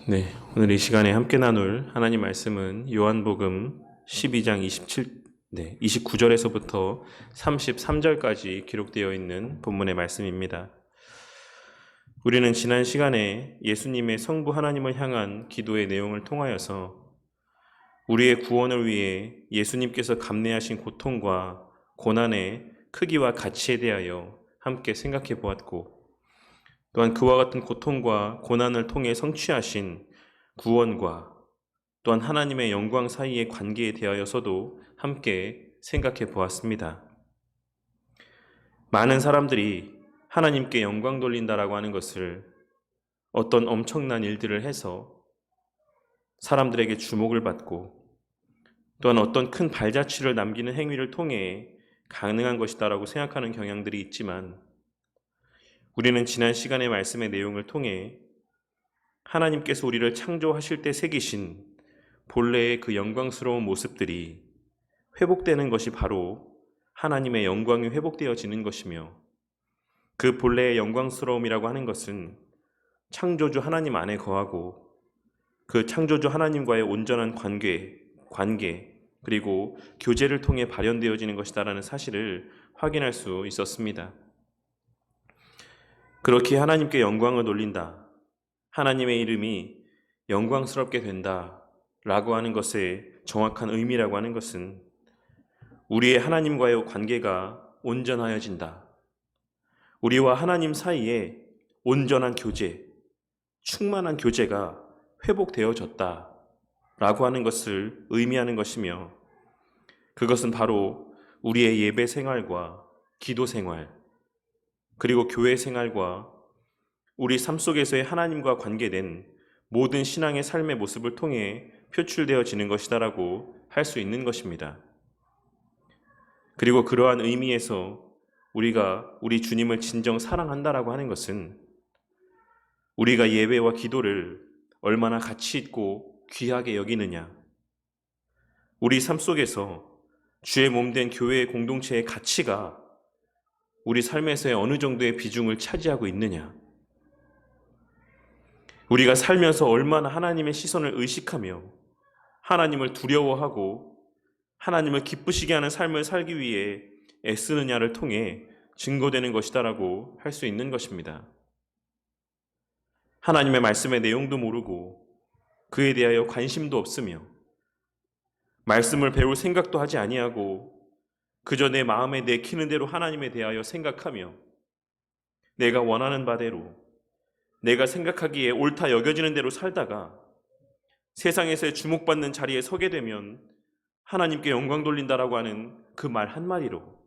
네, 오늘 이 시간에 함께 나눌 하나님 말씀은 요한복음 12장 29절에서부터 33절까지 기록되어 있는 본문의 말씀입니다. 우리는 지난 시간에 예수님의 성부 하나님을 향한 기도의 내용을 통하여서 우리의 구원을 위해 예수님께서 감내하신 고통과 고난의 크기와 가치에 대하여 함께 생각해 보았고, 또한 그와 같은 고통과 고난을 통해 성취하신 구원과 또한 하나님의 영광 사이의 관계에 대하여서도 함께 생각해 보았습니다. 많은 사람들이 하나님께 영광 돌린다라고 하는 것을 어떤 엄청난 일들을 해서 사람들에게 주목을 받고 또한 어떤 큰 발자취를 남기는 행위를 통해 가능한 것이다라고 생각하는 경향들이 있지만, 우리는 지난 시간의 말씀의 내용을 통해 하나님께서 우리를 창조하실 때 새기신 본래의 그 영광스러운 모습들이 회복되는 것이 바로 하나님의 영광이 회복되어지는 것이며, 그 본래의 영광스러움이라고 하는 것은 창조주 하나님 안에 거하고 그 창조주 하나님과의 온전한 관계 그리고 교제를 통해 발현되어지는 것이다라는 사실을 확인할 수 있었습니다. 그렇게 하나님께 영광을 돌린다, 하나님의 이름이 영광스럽게 된다 라고 하는 것의 정확한 의미라고 하는 것은 우리의 하나님과의 관계가 온전하여진다, 우리와 하나님 사이에 온전한 교제, 충만한 교제가 회복되어졌다 라고 하는 것을 의미하는 것이며, 그것은 바로 우리의 예배 생활과 기도 생활 그리고 교회 생활과 우리 삶 속에서의 하나님과 관계된 모든 신앙의 삶의 모습을 통해 표출되어지는 것이다라고 할 수 있는 것입니다. 그리고 그러한 의미에서 우리가 우리 주님을 진정 사랑한다라고 하는 것은 우리가 예배와 기도를 얼마나 가치 있고 귀하게 여기느냐, 우리 삶 속에서 주의 몸된 교회의 공동체의 가치가 우리 삶에서의 어느 정도의 비중을 차지하고 있느냐, 우리가 살면서 얼마나 하나님의 시선을 의식하며 하나님을 두려워하고 하나님을 기쁘시게 하는 삶을 살기 위해 애쓰느냐를 통해 증거되는 것이다라고 할 수 있는 것입니다. 하나님의 말씀의 내용도 모르고 그에 대하여 관심도 없으며 말씀을 배울 생각도 하지 아니하고 그저 내 마음에 내키는 대로 하나님에 대하여 생각하며 내가 원하는 바대로 내가 생각하기에 옳다 여겨지는 대로 살다가 세상에서의 주목받는 자리에 서게 되면 하나님께 영광 돌린다라고 하는 그 말 한마디로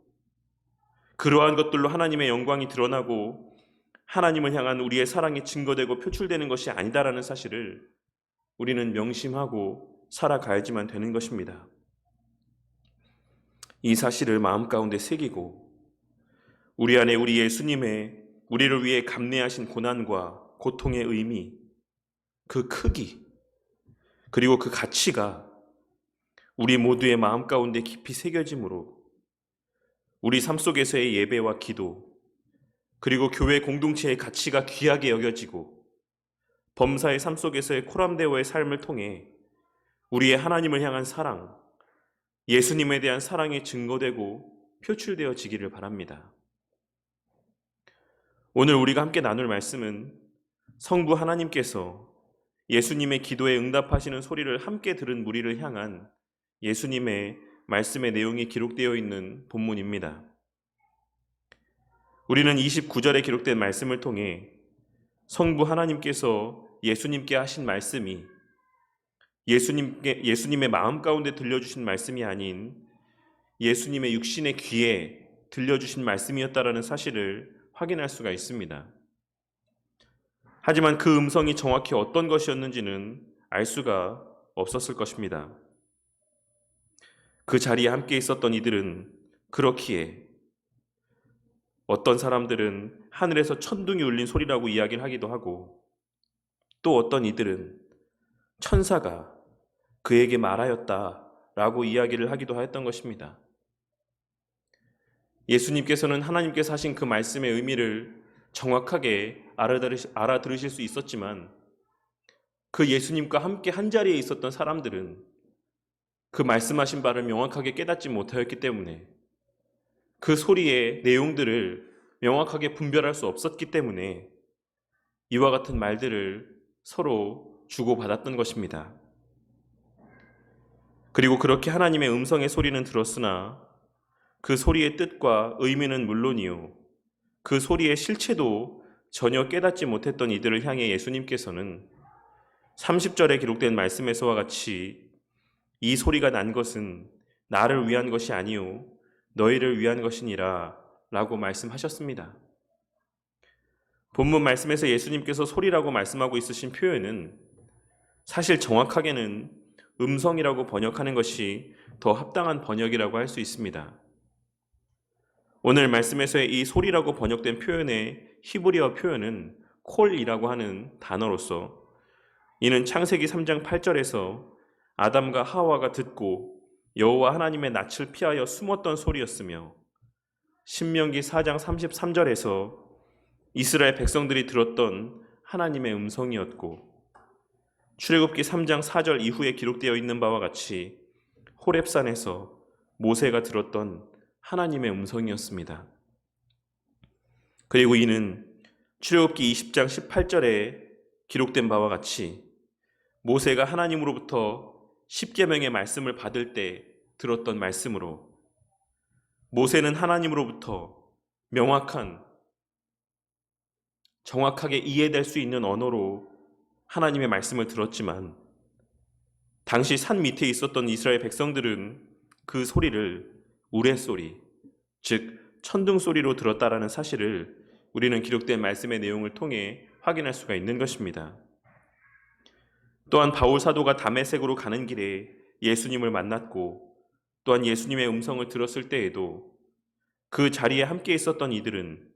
그러한 것들로 하나님의 영광이 드러나고 하나님을 향한 우리의 사랑이 증거되고 표출되는 것이 아니다라는 사실을 우리는 명심하고 살아가야지만 되는 것입니다. 이 사실을 마음 가운데 새기고 우리 안에 우리 예수님의 우리를 위해 감내하신 고난과 고통의 의미, 그 크기, 그리고 그 가치가 우리 모두의 마음 가운데 깊이 새겨짐으로 우리 삶 속에서의 예배와 기도, 그리고 교회 공동체의 가치가 귀하게 여겨지고 범사의 삶 속에서의 코람데오의 삶을 통해 우리의 하나님을 향한 사랑, 예수님에 대한 사랑이 증거되고 표출되어지기를 바랍니다. 오늘 우리가 함께 나눌 말씀은 성부 하나님께서 예수님의 기도에 응답하시는 소리를 함께 들은 무리를 향한 예수님의 말씀의 내용이 기록되어 있는 본문입니다. 우리는 29절에 기록된 말씀을 통해 성부 하나님께서 예수님께 하신 말씀이 예수님의 마음 가운데 들려주신 말씀이 아닌 예수님의 육신의 귀에 들려주신 말씀이었다라는 사실을 확인할 수가 있습니다. 하지만 그 음성이 정확히 어떤 것이었는지는 알 수가 없었을 것입니다. 그 자리에 함께 있었던 이들은 그렇기에 어떤 사람들은 하늘에서 천둥이 울린 소리라고 이야기를 하기도 하고, 또 어떤 이들은 천사가 그에게 말하였다라고 이야기를 하기도 하였던 것입니다. 예수님께서는 하나님께서 하신 그 말씀의 의미를 정확하게 알아들으실 수 있었지만 그 예수님과 함께 한자리에 있었던 사람들은 그 말씀하신 바를 명확하게 깨닫지 못하였기 때문에, 그 소리의 내용들을 명확하게 분별할 수 없었기 때문에 이와 같은 말들을 서로 주고받았던 것입니다. 그리고 그렇게 하나님의 음성의 소리는 들었으나 그 소리의 뜻과 의미는 물론이요, 그 소리의 실체도 전혀 깨닫지 못했던 이들을 향해 예수님께서는 30절에 기록된 말씀에서와 같이 이 소리가 난 것은 나를 위한 것이 아니요 너희를 위한 것이니라 라고 말씀하셨습니다. 본문 말씀에서 예수님께서 소리라고 말씀하고 있으신 표현은 사실 정확하게는 음성이라고 번역하는 것이 더 합당한 번역이라고 할 수 있습니다. 오늘 말씀에서의 이 소리라고 번역된 표현의 히브리어 표현은 콜이라고 하는 단어로서, 이는 창세기 3장 8절에서 아담과 하와가 듣고 여호와 하나님의 낯을 피하여 숨었던 소리였으며, 신명기 4장 33절에서 이스라엘 백성들이 들었던 하나님의 음성이었고, 출애굽기 3장 4절 이후에 기록되어 있는 바와 같이 호렙산에서 모세가 들었던 하나님의 음성이었습니다. 그리고 이는 출애굽기 20장 18절에 기록된 바와 같이 모세가 하나님으로부터 십계명의 말씀을 받을 때 들었던 말씀으로, 모세는 하나님으로부터 명확한, 정확하게 이해될 수 있는 언어로 하나님의 말씀을 들었지만, 당시 산 밑에 있었던 이스라엘 백성들은 그 소리를 우레소리, 즉 천둥소리로 들었다라는 사실을 우리는 기록된 말씀의 내용을 통해 확인할 수가 있는 것입니다. 또한 바울 사도가 다메섹으로 가는 길에 예수님을 만났고, 또한 예수님의 음성을 들었을 때에도 그 자리에 함께 있었던 이들은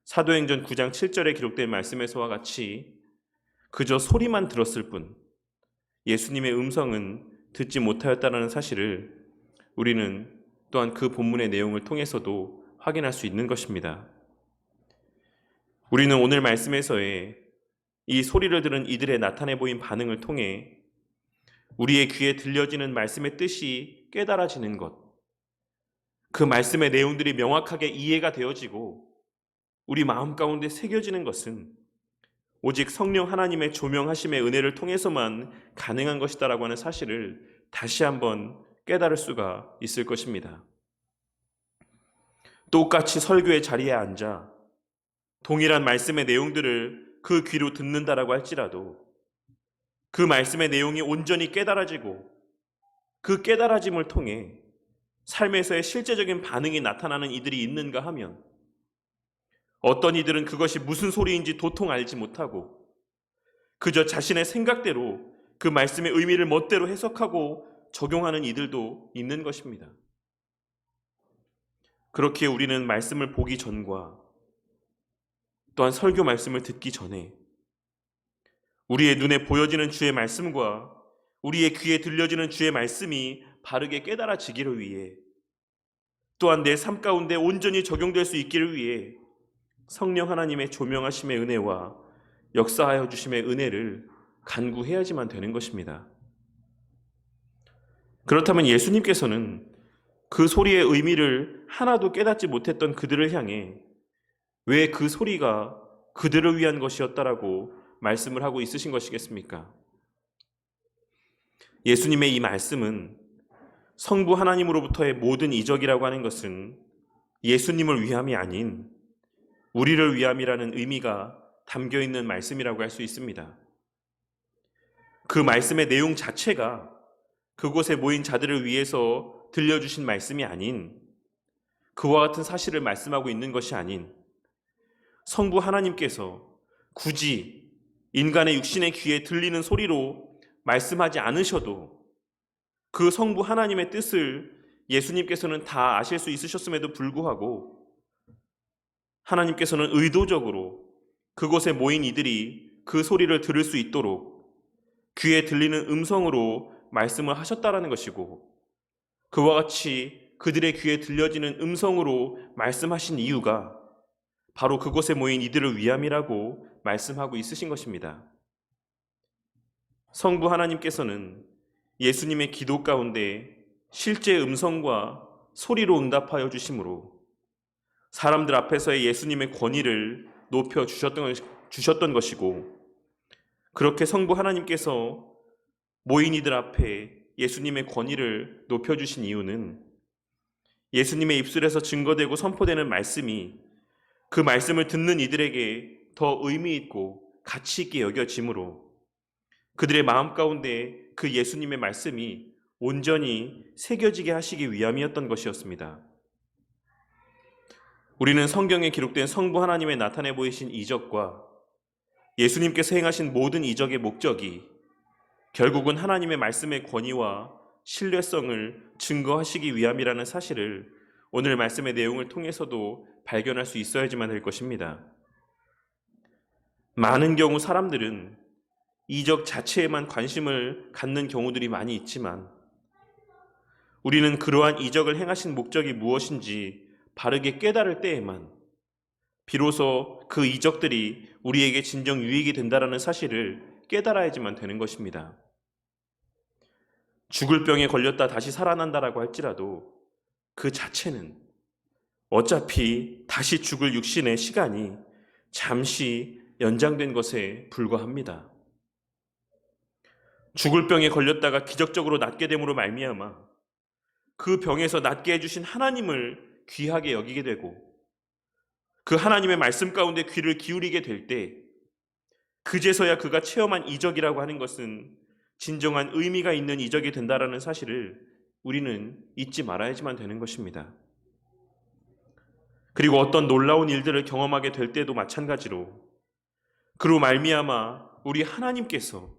사도행전 9장 7절에 기록된 말씀에서와 같이 그저 소리만 들었을 뿐 예수님의 음성은 듣지 못하였다는 사실을 우리는 또한 그 본문의 내용을 통해서도 확인할 수 있는 것입니다. 우리는 오늘 말씀에서의 이 소리를 들은 이들의 나타내 보인 반응을 통해 우리의 귀에 들려지는 말씀의 뜻이 깨달아지는 것, 그 말씀의 내용들이 명확하게 이해가 되어지고 우리 마음 가운데 새겨지는 것은 오직 성령 하나님의 조명하심의 은혜를 통해서만 가능한 것이다라고 하는 사실을 다시 한번 깨달을 수가 있을 것입니다. 똑같이 설교의 자리에 앉아 동일한 말씀의 내용들을 그 귀로 듣는다라고 할지라도 그 말씀의 내용이 온전히 깨달아지고 그 깨달아짐을 통해 삶에서의 실제적인 반응이 나타나는 이들이 있는가 하면, 어떤 이들은 그것이 무슨 소리인지 도통 알지 못하고 그저 자신의 생각대로 그 말씀의 의미를 멋대로 해석하고 적용하는 이들도 있는 것입니다. 그렇게 우리는 말씀을 보기 전과 또한 설교 말씀을 듣기 전에 우리의 눈에 보여지는 주의 말씀과 우리의 귀에 들려지는 주의 말씀이 바르게 깨달아지기를 위해, 또한 내 삶 가운데 온전히 적용될 수 있기를 위해 성령 하나님의 조명하심의 은혜와 역사하여 주심의 은혜를 간구해야지만 되는 것입니다. 그렇다면 예수님께서는 그 소리의 의미를 하나도 깨닫지 못했던 그들을 향해 왜 그 소리가 그들을 위한 것이었다라고 말씀을 하고 있으신 것이겠습니까? 예수님의 이 말씀은 성부 하나님으로부터의 모든 이적이라고 하는 것은 예수님을 위함이 아닌 우리를 위함이라는 의미가 담겨 있는 말씀이라고 할 수 있습니다. 그 말씀의 내용 자체가 그곳에 모인 자들을 위해서 들려주신 말씀이 아닌, 그와 같은 사실을 말씀하고 있는 것이 아닌, 성부 하나님께서 굳이 인간의 육신의 귀에 들리는 소리로 말씀하지 않으셔도 그 성부 하나님의 뜻을 예수님께서는 다 아실 수 있으셨음에도 불구하고 하나님께서는 의도적으로 그곳에 모인 이들이 그 소리를 들을 수 있도록 귀에 들리는 음성으로 말씀을 하셨다라는 것이고, 그와 같이 그들의 귀에 들려지는 음성으로 말씀하신 이유가 바로 그곳에 모인 이들을 위함이라고 말씀하고 있으신 것입니다. 성부 하나님께서는 예수님의 기도 가운데 실제 음성과 소리로 응답하여 주심으로 사람들 앞에서의 예수님의 권위를 높여 주셨던 것이고, 그렇게 성부 하나님께서 모인 이들 앞에 예수님의 권위를 높여주신 이유는 예수님의 입술에서 증거되고 선포되는 말씀이 그 말씀을 듣는 이들에게 더 의미 있고 가치 있게 여겨지므로 그들의 마음 가운데 그 예수님의 말씀이 온전히 새겨지게 하시기 위함이었던 것이었습니다. 우리는 성경에 기록된 성부 하나님의 나타내 보이신 이적과 예수님께서 행하신 모든 이적의 목적이 결국은 하나님의 말씀의 권위와 신뢰성을 증거하시기 위함이라는 사실을 오늘 말씀의 내용을 통해서도 발견할 수 있어야지만 될 것입니다. 많은 경우 사람들은 이적 자체에만 관심을 갖는 경우들이 많이 있지만 우리는 그러한 이적을 행하신 목적이 무엇인지 바르게 깨달을 때에만 비로소 그 이적들이 우리에게 진정 유익이 된다는 사실을 깨달아야지만 되는 것입니다. 죽을 병에 걸렸다 다시 살아난다라고 할지라도 그 자체는 어차피 다시 죽을 육신의 시간이 잠시 연장된 것에 불과합니다. 죽을 병에 걸렸다가 기적적으로 낫게 됨으로 말미암아 그 병에서 낫게 해주신 하나님을 귀하게 여기게 되고 그 하나님의 말씀 가운데 귀를 기울이게 될 때 그제서야 그가 체험한 이적이라고 하는 것은 진정한 의미가 있는 이적이 된다라는 사실을 우리는 잊지 말아야지만 되는 것입니다. 그리고 어떤 놀라운 일들을 경험하게 될 때도 마찬가지로 그로 말미암아 우리 하나님께서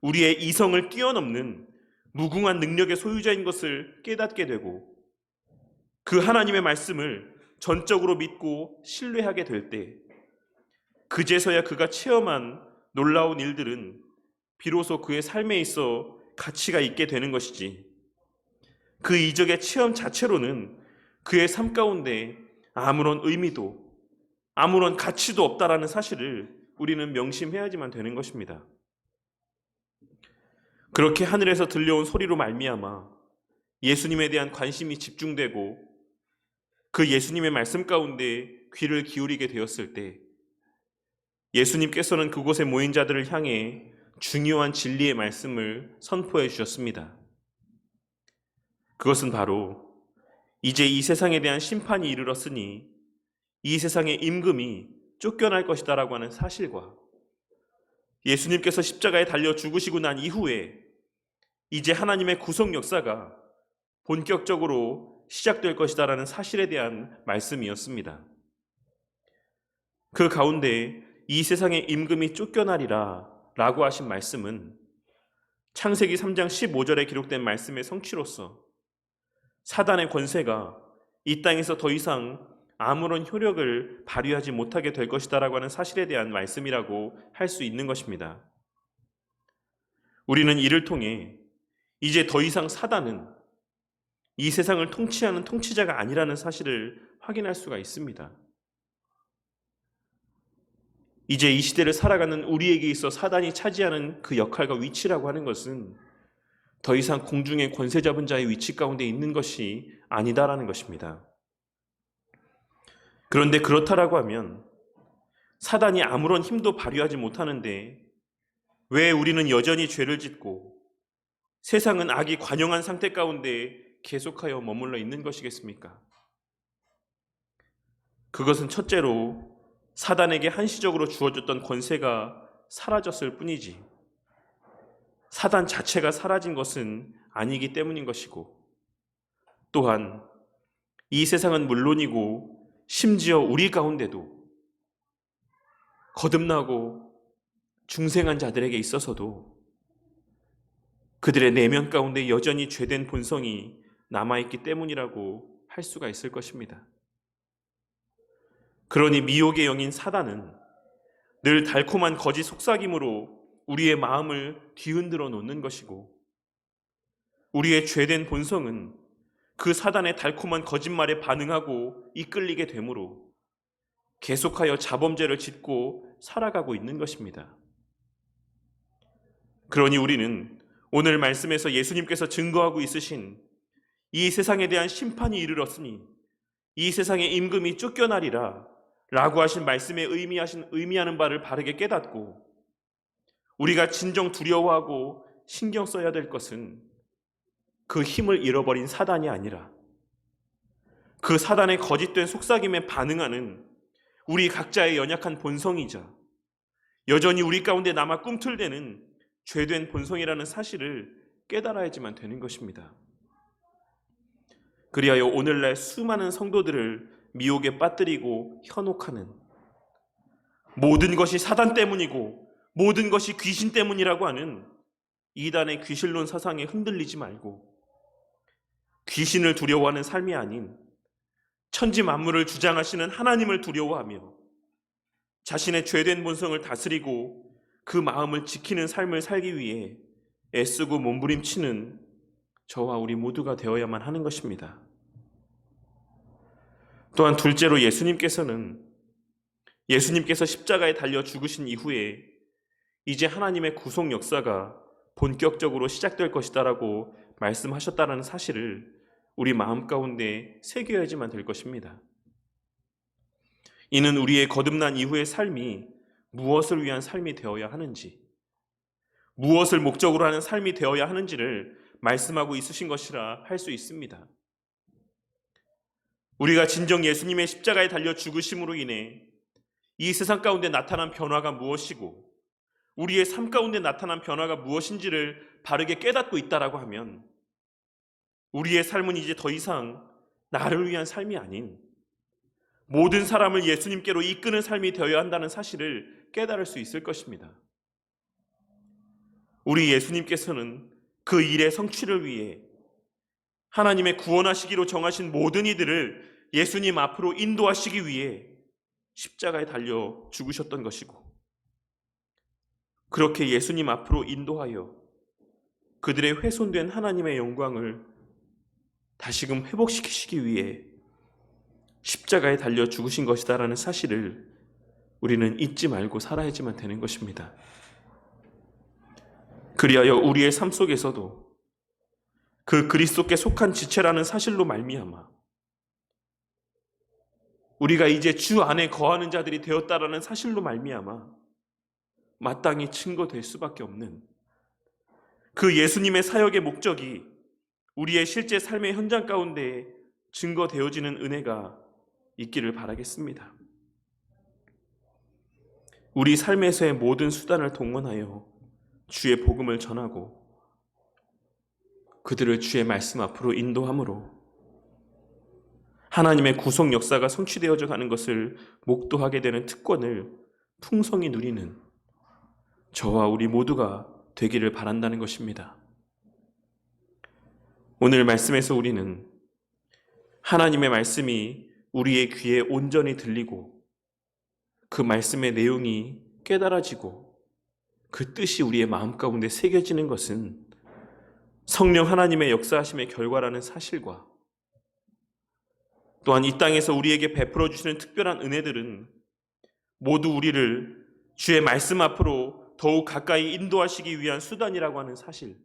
우리의 이성을 뛰어넘는 무궁한 능력의 소유자인 것을 깨닫게 되고 그 하나님의 말씀을 전적으로 믿고 신뢰하게 될 때 그제서야 그가 체험한 놀라운 일들은 비로소 그의 삶에 있어 가치가 있게 되는 것이지, 그 이적의 체험 자체로는 그의 삶 가운데 아무런 의미도 아무런 가치도 없다라는 사실을 우리는 명심해야지만 되는 것입니다. 그렇게 하늘에서 들려온 소리로 말미암아 예수님에 대한 관심이 집중되고 그 예수님의 말씀 가운데 귀를 기울이게 되었을 때 예수님께서는 그곳에 모인 자들을 향해 중요한 진리의 말씀을 선포해 주셨습니다. 그것은 바로 이제 이 세상에 대한 심판이 이르렀으니 이 세상의 임금이 쫓겨날 것이다 라고 하는 사실과 예수님께서 십자가에 달려 죽으시고 난 이후에 이제 하나님의 구속 역사가 본격적으로 시작될 것이다 라는 사실에 대한 말씀이었습니다. 그 가운데 이 세상의 임금이 쫓겨나리라 라고 하신 말씀은 창세기 3장 15절에 기록된 말씀의 성취로서 사단의 권세가 이 땅에서 더 이상 아무런 효력을 발휘하지 못하게 될 것이다 라고 하는 사실에 대한 말씀이라고 할 수 있는 것입니다. 우리는 이를 통해 이제 더 이상 사단은 이 세상을 통치하는 통치자가 아니라는 사실을 확인할 수가 있습니다. 이제 이 시대를 살아가는 우리에게 있어 사단이 차지하는 그 역할과 위치라고 하는 것은 더 이상 공중의 권세 잡은 자의 위치 가운데 있는 것이 아니다라는 것입니다. 그런데 그렇다라고 하면 사단이 아무런 힘도 발휘하지 못하는데 왜 우리는 여전히 죄를 짓고 세상은 악이 관영한 상태 가운데 계속하여 머물러 있는 것이겠습니까? 그것은 첫째로 사단에게 한시적으로 주어졌던 권세가 사라졌을 뿐이지 사단 자체가 사라진 것은 아니기 때문인 것이고, 또한 이 세상은 물론이고 심지어 우리 가운데도 거듭나고 중생한 자들에게 있어서도 그들의 내면 가운데 여전히 죄된 본성이 남아있기 때문이라고 할 수가 있을 것입니다. 그러니 미혹의 영인 사단은 늘 달콤한 거짓 속삭임으로 우리의 마음을 뒤흔들어 놓는 것이고, 우리의 죄된 본성은 그 사단의 달콤한 거짓말에 반응하고 이끌리게 되므로 계속하여 자범죄를 짓고 살아가고 있는 것입니다. 그러니 우리는 오늘 말씀에서 예수님께서 증거하고 있으신 이 세상에 대한 심판이 이르렀으니 이 세상의 임금이 쫓겨나리라 라고 하신 말씀에 의미하는 바를 바르게 깨닫고 우리가 진정 두려워하고 신경 써야 될 것은 그 힘을 잃어버린 사단이 아니라 그 사단의 거짓된 속삭임에 반응하는 우리 각자의 연약한 본성이자 여전히 우리 가운데 남아 꿈틀대는 죄된 본성이라는 사실을 깨달아야지만 되는 것입니다. 그리하여 오늘날 수많은 성도들을 미혹에 빠뜨리고 현혹하는 모든 것이 사단 때문이고 모든 것이 귀신 때문이라고 하는 이단의 귀신론 사상에 흔들리지 말고 귀신을 두려워하는 삶이 아닌 천지 만물을 주장하시는 하나님을 두려워하며 자신의 죄된 본성을 다스리고 그 마음을 지키는 삶을 살기 위해 애쓰고 몸부림치는 저와 우리 모두가 되어야만 하는 것입니다. 또한 둘째로 예수님께서 십자가에 달려 죽으신 이후에 이제 하나님의 구속 역사가 본격적으로 시작될 것이다라고 말씀하셨다는 사실을 우리 마음 가운데 새겨야지만 될 것입니다. 이는 우리의 거듭난 이후의 삶이 무엇을 위한 삶이 되어야 하는지, 무엇을 목적으로 하는 삶이 되어야 하는지를 말씀하고 있으신 것이라 할 수 있습니다. 우리가 진정 예수님의 십자가에 달려 죽으심으로 인해 이 세상 가운데 나타난 변화가 무엇이고 우리의 삶 가운데 나타난 변화가 무엇인지를 바르게 깨닫고 있다라고 하면 우리의 삶은 이제 더 이상 나를 위한 삶이 아닌 모든 사람을 예수님께로 이끄는 삶이 되어야 한다는 사실을 깨달을 수 있을 것입니다. 우리 예수님께서는 그 일의 성취를 위해 하나님의 구원하시기로 정하신 모든 이들을 예수님 앞으로 인도하시기 위해 십자가에 달려 죽으셨던 것이고 그렇게 예수님 앞으로 인도하여 그들의 훼손된 하나님의 영광을 다시금 회복시키시기 위해 십자가에 달려 죽으신 것이다라는 사실을 우리는 잊지 말고 살아야지만 되는 것입니다. 그리하여 우리의 삶 속에서도 그 그리스도께 속한 지체라는 사실로 말미암아 우리가 이제 주 안에 거하는 자들이 되었다라는 사실로 말미암아 마땅히 증거될 수밖에 없는 그 예수님의 사역의 목적이 우리의 실제 삶의 현장 가운데 증거되어지는 은혜가 있기를 바라겠습니다. 우리 삶에서의 모든 수단을 동원하여 주의 복음을 전하고 그들을 주의 말씀 앞으로 인도함으로 하나님의 구속 역사가 성취되어져 가는 것을 목도하게 되는 특권을 풍성히 누리는 저와 우리 모두가 되기를 바란다는 것입니다. 오늘 말씀에서 우리는 하나님의 말씀이 우리의 귀에 온전히 들리고 그 말씀의 내용이 깨달아지고 그 뜻이 우리의 마음 가운데 새겨지는 것은 성령 하나님의 역사하심의 결과라는 사실과 또한 이 땅에서 우리에게 베풀어 주시는 특별한 은혜들은 모두 우리를 주의 말씀 앞으로 더욱 가까이 인도하시기 위한 수단이라고 하는 사실,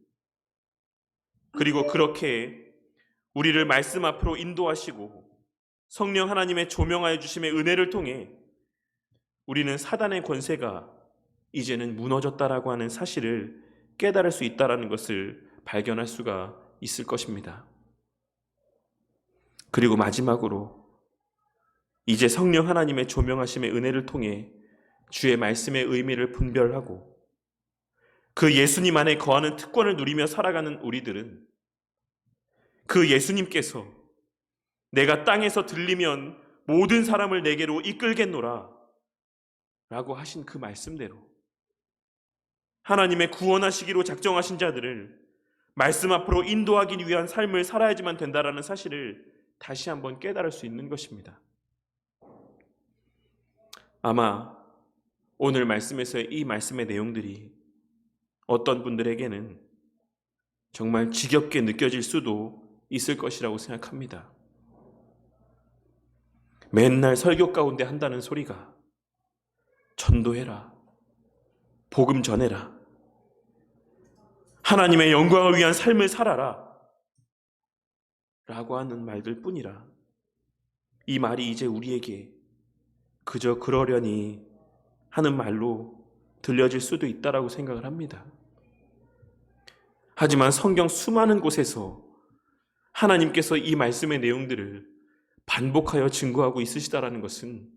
그리고 그렇게 우리를 말씀 앞으로 인도하시고 성령 하나님의 조명하여 주심의 은혜를 통해 우리는 사단의 권세가 이제는 무너졌다라고 하는 사실을 깨달을 수 있다라는 것을 발견할 수가 있을 것입니다. 그리고 마지막으로 이제 성령 하나님의 조명하심의 은혜를 통해 주의 말씀의 의미를 분별하고 그 예수님 안에 거하는 특권을 누리며 살아가는 우리들은 그 예수님께서 내가 땅에서 들리면 모든 사람을 내게로 이끌겠노라 라고 하신 그 말씀대로 하나님의 구원하시기로 작정하신 자들을 말씀 앞으로 인도하기 위한 삶을 살아야지만 된다라는 사실을 다시 한번 깨달을 수 있는 것입니다. 아마 오늘 말씀에서의 이 말씀의 내용들이 어떤 분들에게는 정말 지겹게 느껴질 수도 있을 것이라고 생각합니다. 맨날 설교 가운데 한다는 소리가 전도해라, 복음 전해라, 하나님의 영광을 위한 삶을 살아라 라고 하는 말들 뿐이라 이 말이 이제 우리에게 그저 그러려니 하는 말로 들려질 수도 있다라고 생각을 합니다. 하지만 성경 수많은 곳에서 하나님께서 이 말씀의 내용들을 반복하여 증거하고 있으시다라는 것은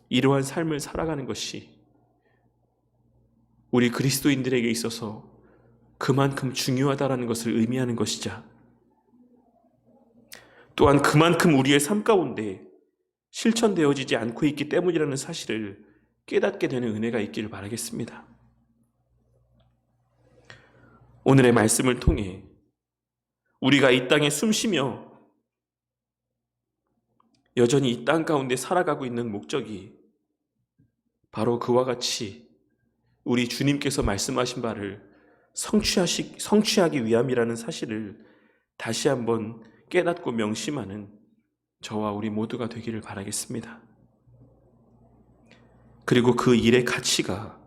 이러한 삶을 살아가는 것이 우리 그리스도인들에게 있어서 그만큼 중요하다라는 것을 의미하는 것이자 또한 그만큼 우리의 삶 가운데 실천되어지지 않고 있기 때문이라는 사실을 깨닫게 되는 은혜가 있기를 바라겠습니다. 오늘의 말씀을 통해 우리가 이 땅에 숨쉬며 여전히 이 땅 가운데 살아가고 있는 목적이 바로 그와 같이 우리 주님께서 말씀하신 바를 성취하기 위함이라는 사실을 다시 한번 깨닫고 명심하는 저와 우리 모두가 되기를 바라겠습니다. 그리고 그 일의 가치가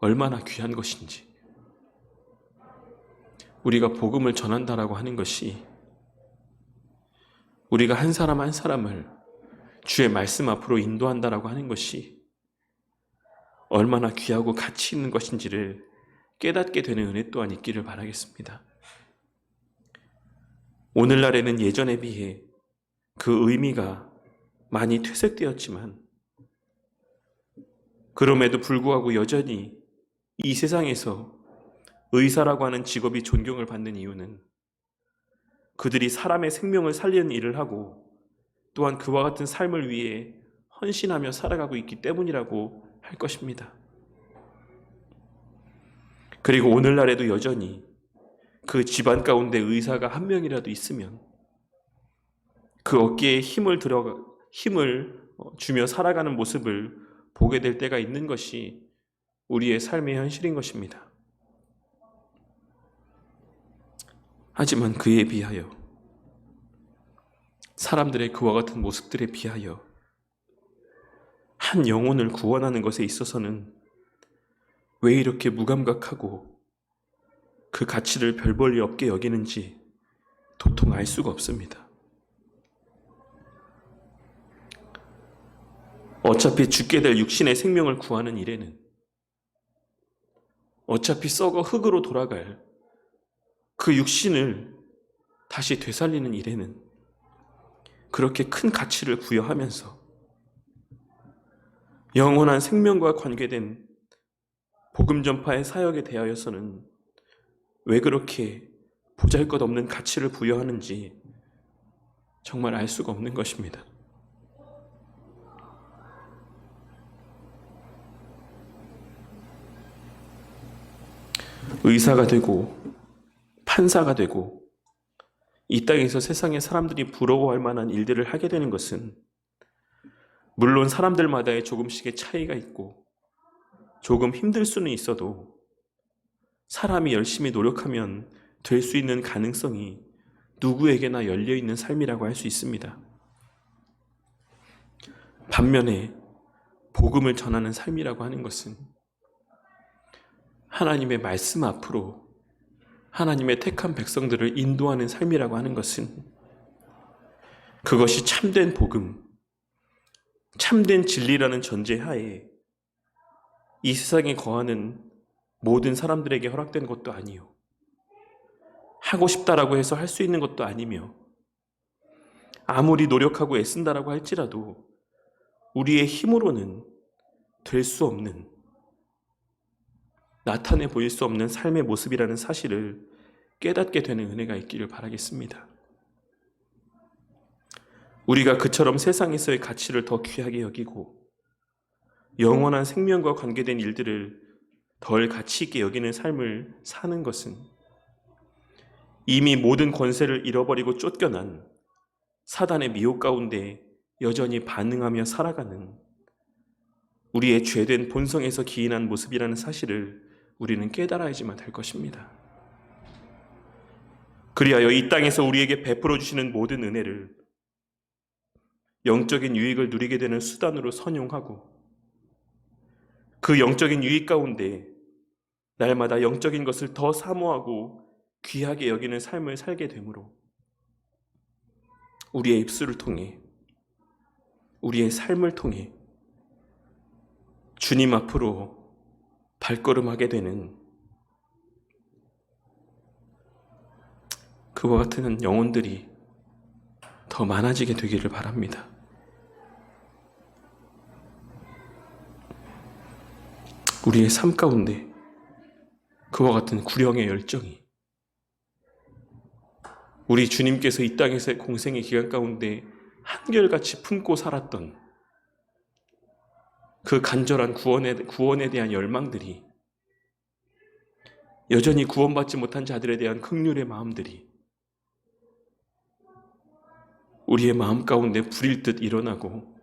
얼마나 귀한 것인지, 우리가 복음을 전한다라고 하는 것이 우리가 한 사람 한 사람을 주의 말씀 앞으로 인도한다라고 하는 것이 얼마나 귀하고 가치 있는 것인지를 깨닫게 되는 은혜 또한 있기를 바라겠습니다. 오늘날에는 예전에 비해 그 의미가 많이 퇴색되었지만 그럼에도 불구하고 여전히 이 세상에서 의사라고 하는 직업이 존경을 받는 이유는 그들이 사람의 생명을 살리는 일을 하고 또한 그와 같은 삶을 위해 헌신하며 살아가고 있기 때문이라고 할 것입니다. 그리고 오늘날에도 여전히 그 집안 가운데 의사가 한 명이라도 있으면 그 어깨에 힘을 주며 살아가는 모습을 보게 될 때가 있는 것이 우리의 삶의 현실인 것입니다. 하지만 그에 비하여 사람들의 그와 같은 모습들에 비하여 한 영혼을 구원하는 것에 있어서는 왜 이렇게 무감각하고 그 가치를 별 볼일 없게 여기는지 도통 알 수가 없습니다. 어차피 죽게 될 육신의 생명을 구하는 일에는 어차피 썩어 흙으로 돌아갈 그 육신을 다시 되살리는 일에는 그렇게 큰 가치를 부여하면서 영원한 생명과 관계된 복음 전파의 사역에 대하여서는 왜 그렇게 보잘것없는 가치를 부여하는지 정말 알 수가 없는 것입니다. 의사가 되고 판사가 되고 이 땅에서 세상의 사람들이 부러워할 만한 일들을 하게 되는 것은 물론 사람들마다의 조금씩의 차이가 있고 조금 힘들 수는 있어도 사람이 열심히 노력하면 될 수 있는 가능성이 누구에게나 열려있는 삶이라고 할 수 있습니다. 반면에 복음을 전하는 삶이라고 하는 것은 하나님의 말씀 앞으로 하나님의 택한 백성들을 인도하는 삶이라고 하는 것은 그것이 참된 복음, 참된 진리라는 전제하에 이 세상에 거하는 모든 사람들에게 허락된 것도 아니요, 하고 싶다라고 해서 할 수 있는 것도 아니며 아무리 노력하고 애쓴다라고 할지라도 우리의 힘으로는 될 수 없는, 나타내 보일 수 없는 삶의 모습이라는 사실을 깨닫게 되는 은혜가 있기를 바라겠습니다. 우리가 그처럼 세상에서의 가치를 더 귀하게 여기고 영원한 생명과 관계된 일들을 덜 가치 있게 여기는 삶을 사는 것은 이미 모든 권세를 잃어버리고 쫓겨난 사단의 미혹 가운데 여전히 반응하며 살아가는 우리의 죄된 본성에서 기인한 모습이라는 사실을 우리는 깨달아야지만 될 것입니다. 그리하여 이 땅에서 우리에게 베풀어 주시는 모든 은혜를 영적인 유익을 누리게 되는 수단으로 선용하고 그 영적인 유익 가운데 날마다 영적인 것을 더 사모하고 귀하게 여기는 삶을 살게 되므로 우리의 입술을 통해, 우리의 삶을 통해 주님 앞으로 발걸음하게 되는 그와 같은 영혼들이 더 많아지게 되기를 바랍니다. 우리의 삶 가운데 그와 같은 구령의 열정이, 우리 주님께서 이 땅에서의 공생의 기간 가운데 한결같이 품고 살았던 그 간절한 구원에 대한 열망들이, 여전히 구원받지 못한 자들에 대한 긍휼의 마음들이 우리의 마음 가운데 불일 듯 일어나고,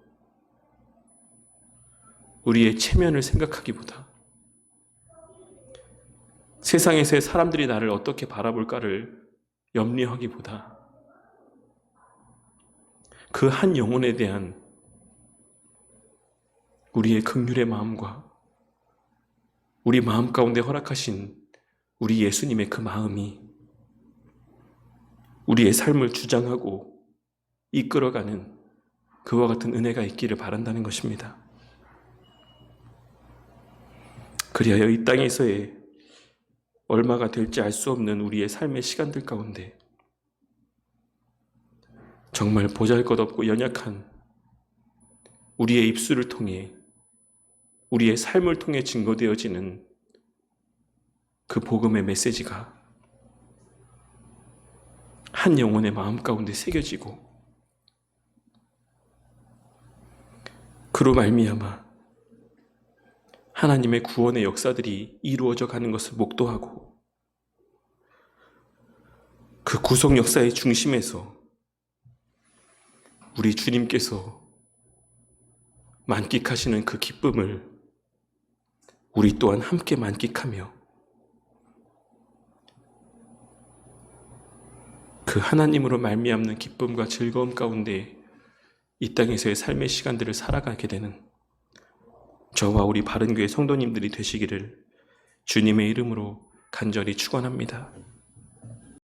우리의 체면을 생각하기보다 세상에서의 사람들이 나를 어떻게 바라볼까를 염려하기보다 그 한 영혼에 대한 우리의 긍휼의 마음과 우리 마음 가운데 허락하신 우리 예수님의 그 마음이 우리의 삶을 주장하고 이끌어가는 그와 같은 은혜가 있기를 바란다는 것입니다. 그리하여 이 땅에서의 얼마가 될지 알 수 없는 우리의 삶의 시간들 가운데 정말 보잘것없고 연약한 우리의 입술을 통해, 우리의 삶을 통해 증거되어지는 그 복음의 메시지가 한 영혼의 마음 가운데 새겨지고, 그로 말미암아 하나님의 구원의 역사들이 이루어져 가는 것을 목도하고, 그 구속 역사의 중심에서 우리 주님께서 만끽하시는 그 기쁨을 우리 또한 함께 만끽하며 그 하나님으로 말미암는 기쁨과 즐거움 가운데 이 땅에서의 삶의 시간들을 살아가게 되는 저와 우리 바른교회 성도님들이 되시기를 주님의 이름으로 간절히 축원합니다.